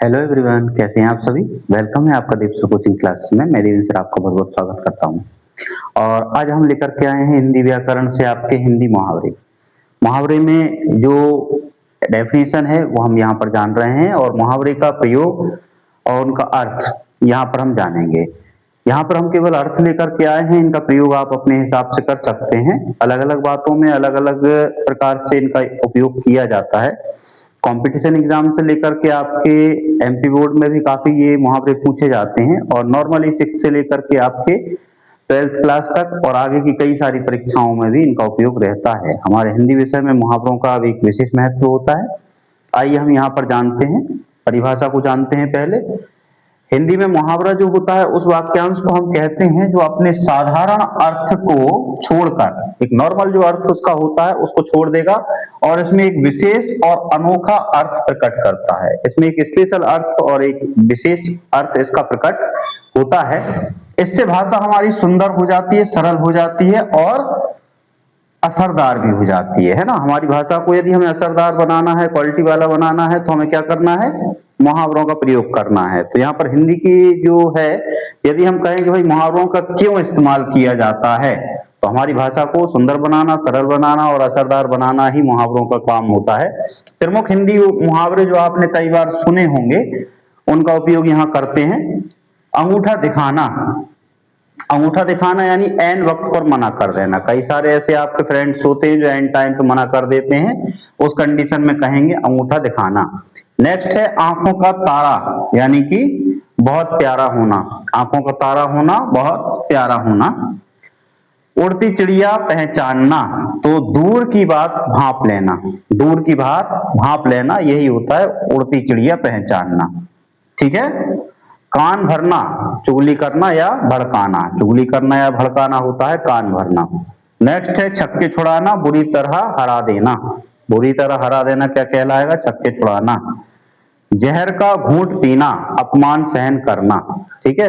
Hello everyone, कैसे हैं आप सभी। वेलकम है आपका दीप सर कोचिंग क्लास में। मैं देवेंद्र सर आपका बहुत बहुत स्वागत करता हूं। और आज हम लेकर के आए हैं हिंदी व्याकरण से आपके हिंदी मुहावरे। मुहावरे में जो डेफिनेशन है वो हम यहाँ पर जान रहे हैं, और मुहावरे का प्रयोग और उनका अर्थ यहाँ पर हम जानेंगे। यहाँ पर हम केवल अर्थ लेकर के आए हैं, इनका प्रयोग आप अपने हिसाब से कर सकते हैं। अलग अलग बातों में अलग अलग प्रकार से इनका उपयोग किया जाता है। कंपटीशन एग्जाम से लेकर के आपके एमपी बोर्ड में भी काफी ये मुहावरे पूछे जाते हैं, और नॉर्मली 6 से लेकर के आपके 12th क्लास तक और आगे की कई सारी परीक्षाओं में भी इनका उपयोग रहता है। हमारे हिंदी विषय में मुहावरों का भी एक विशेष महत्व होता है। आइए हम यहाँ पर जानते हैं, परिभाषा को जानते हैं पहले। हिंदी में मुहावरा जो होता है उस वाक्यांश को हम कहते हैं जो अपने साधारण अर्थ को छोड़कर, एक नॉर्मल जो अर्थ उसका होता है उसको छोड़ देगा और इसमें एक विशेष और अनोखा अर्थ प्रकट करता है। इसमें एक स्पेशल अर्थ और एक विशेष अर्थ इसका प्रकट होता है। इससे भाषा हमारी सुंदर हो जाती है, सरल हो जाती है और असरदार भी हो जाती है ना। हमारी भाषा को यदि हमें असरदार बनाना है, क्वालिटी वाला बनाना है, तो हमें क्या करना है, मुहावरों का प्रयोग करना है। तो यहाँ पर हिंदी की जो है, यदि हम कहें कि भाई मुहावरों का क्यों इस्तेमाल किया जाता है, तो हमारी भाषा को सुंदर बनाना, सरल बनाना और असरदार बनाना ही मुहावरों का काम होता है। प्रमुख हिंदी मुहावरे जो आपने कई बार सुने होंगे उनका उपयोग यहाँ करते हैं। अंगूठा दिखाना, अंगूठा दिखाना यानी एन वक्त पर मना कर देना। कई सारे ऐसे आपके फ्रेंड्स होते हैं जो एन टाइम पे मना कर देते हैं, उस कंडीशन में कहेंगे अंगूठा दिखाना। नेक्स्ट है आंखों का तारा, यानी कि बहुत प्यारा होना, आंखों का तारा होना, बहुत प्यारा होना। उड़ती चिड़िया पहचानना, तो दूर की बात भांप लेना, दूर की बात भांप लेना यही होता है उड़ती चिड़िया पहचानना। ठीक है। कान भरना, चुगली करना या भड़काना, चुगली करना या भड़काना होता है कान भरना। नेक्स्ट है छक्के छुड़ाना, बुरी तरह हरा देना, बुरी तरह हरा देना क्या कहलाएगा, छक्के छुड़ाना। जहर का घूंट पीना, अपमान सहन करना। ठीक है।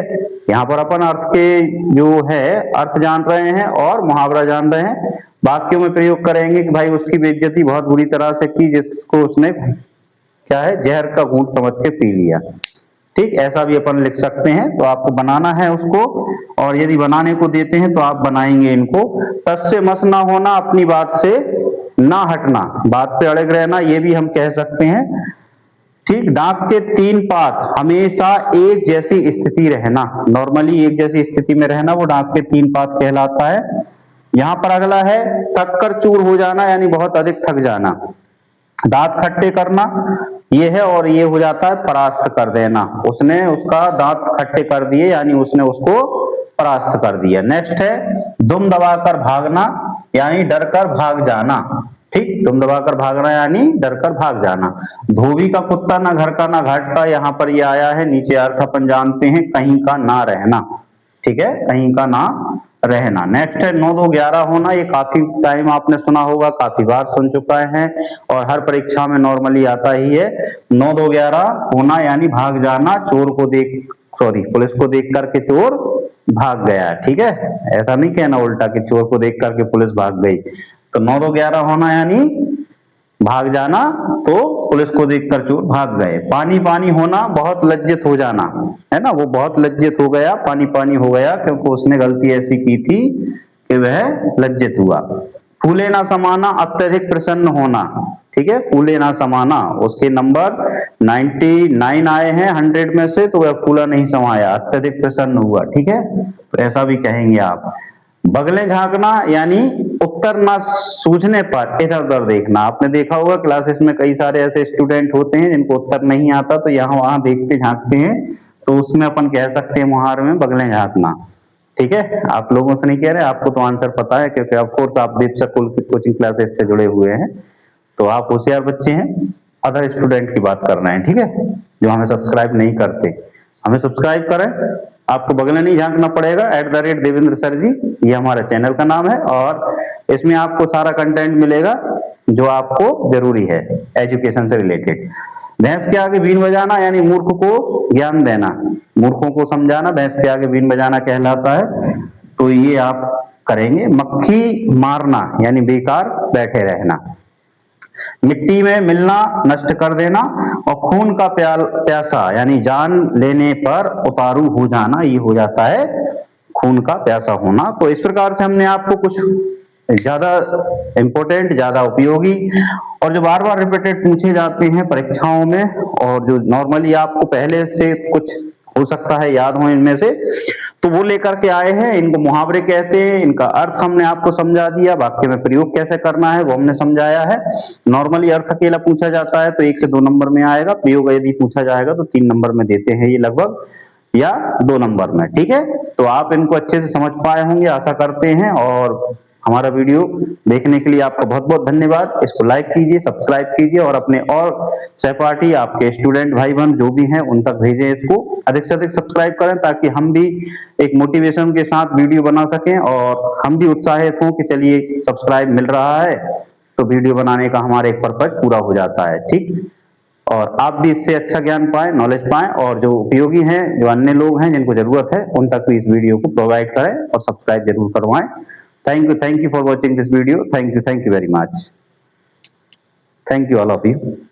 यहाँ पर अपन अर्थ के जो है अर्थ जान रहे हैं और मुहावरा जान रहे हैं। वाक्यों में प्रयोग करेंगे कि भाई उसकी बेइज्जती बहुत बुरी तरह से की जिसको उसने क्या है, जहर का घूंट समझ के पी लिया। ठीक, ऐसा भी अपन लिख सकते हैं। तो आपको बनाना है उसको, और यदि बनाने को देते हैं तो आप बनाएंगे इनको। टस से मस ना होना, अपनी बात से ना हटना, बात पे अड़े रहना, ये भी हम कह सकते हैं। ठीक। डाक के 3 पात, हमेशा एक जैसी स्थिति रहना, नॉर्मली एक जैसी स्थिति में रहना, वो डाक के 3 पात कहलाता है। यहां पर अगला है थक कर चूर हो जाना, यानी बहुत अधिक थक जाना। दांत खट्टे करना ये है, और ये हो जाता है परास्त कर देना, उसने उसका दांत खट्टे कर दिए यानी उसने उसको परास्त कर दिया। नेक्स्ट है दुम दबाकर भागना, यानी डरकर भाग जाना। ठीक, दुम दबाकर भागना यानी डरकर भाग जाना। धोबी का कुत्ता ना घर का ना घाट का, यहाँ पर ये आया है, नीचे अर्थ अपन जानते हैं, कहीं का ना रहना। ठीक है, कहीं का ना रहना। नेक्स्ट है 9 2 11 होना, ये काफी टाइम आपने सुना होगा, काफी बार सुन चुका है और हर परीक्षा में नॉर्मली आता ही है। 9 2 11 होना यानी भाग जाना, चोर को देख, सॉरी, पुलिस को देख करके चोर भाग गया। ठीक है, ऐसा नहीं कहना उल्टा कि चोर को देख करके पुलिस भाग गई। तो 9 2 11 होना यानी भाग जाना, तो पुलिस को देखकर चोर भाग गए। पानी पानी होना, बहुत लज्जित हो जाना, है ना, वो बहुत लज्जित हो गया, पानी पानी हो गया, क्योंकि उसने गलती ऐसी की थी कि वह लज्जित हुआ। फूले ना समाना, अत्यधिक प्रसन्न होना। ठीक है, फूले ना समाना, उसके नंबर 99 आए हैं 100 में से, तो वह फूला नहीं समाया, अत्यधिक प्रसन्न हुआ। ठीक है, तो ऐसा भी कहेंगे आप। बगलें झांकना यानी उत्तर ना सूझने पर इधर उधर देखना। आपने देखा होगा क्लासेस में कई सारे ऐसे स्टूडेंट होते हैं जिनको उत्तर नहीं आता, तो यहाँ वहां देखते झांकते हैं, तो उसमें अपन कह सकते हैं मुहावरे में बगलें झांकना। ठीक है, आप लोगों से नहीं कह रहे, आपको तो आंसर पता है, क्योंकि ऑफ कोर्स आप दीप स्कूल की कोचिंग क्लासेस से जुड़े हुए हैं, तो आप होशियार बच्चे हैं। अदर स्टूडेंट की बात कर रहे हैं, ठीक है, जो हमें सब्सक्राइब नहीं करते, हमें सब्सक्राइब करें, आपको बगल नहीं झांकना पड़ेगा। @देवेंद्र सर जी, ये हमारा चैनल का नाम है, और इसमें आपको सारा कंटेंट मिलेगा जो आपको जरूरी है एजुकेशन से रिलेटेड। भैंस के आगे बीन बजाना यानी मूर्ख को ज्ञान देना, मूर्खों को समझाना, भैंस के आगे बीन बजाना कहलाता है, तो ये आप करेंगे। मक्खी मारना यानी बेकार बैठे रहना। मिट्टी में मिलना, नष्ट कर देना, और खून का प्यासा यानी जान लेने पर उतारू हो जाना, ये हो जाता है खून का प्यासा होना। तो इस प्रकार से हमने आपको कुछ ज्यादा इंपॉर्टेंट, ज्यादा उपयोगी और जो बार बार रिपीटेड पूछे जाते हैं परीक्षाओं में, और जो नॉर्मली आपको पहले से कुछ हो सकता है याद हो इनमें से, तो वो लेकर के आए हैं। इनको मुहावरे कहते हैं, इनका अर्थ हमने आपको समझा दिया, वाक्य में प्रयोग कैसे करना है वो हमने समझाया है। नॉर्मली अर्थ अकेला पूछा जाता है तो 1 से 2 नंबर में आएगा, प्रयोग यदि पूछा जाएगा तो 3 नंबर में देते हैं ये लगभग, या 2 नंबर में। ठीक है, तो आप इनको अच्छे से समझ पाए होंगे आशा करते हैं, और हमारा वीडियो देखने के लिए आपका बहुत बहुत धन्यवाद। इसको लाइक कीजिए, सब्सक्राइब कीजिए, और अपने और सहपाठी आपके स्टूडेंट भाई बहन जो भी हैं उन तक भेजें। इसको अधिक से अधिक सब्सक्राइब करें ताकि हम भी एक मोटिवेशन के साथ वीडियो बना सकें, और हम भी उत्साहित हों कि चलिए सब्सक्राइब मिल रहा है तो वीडियो बनाने का हमारा एक पर्पज पूरा हो जाता है। ठीक, और आप भी इससे अच्छा ज्ञान पाएं, नॉलेज पाएं, और जो उपयोगी हैं, जो अन्य लोग हैं जिनको जरूरत है उन तक भी इस वीडियो को प्रोवाइड करें और सब्सक्राइब जरूर करवाएं। Thank you for watching this video. Thank you very much. Thank you all of you.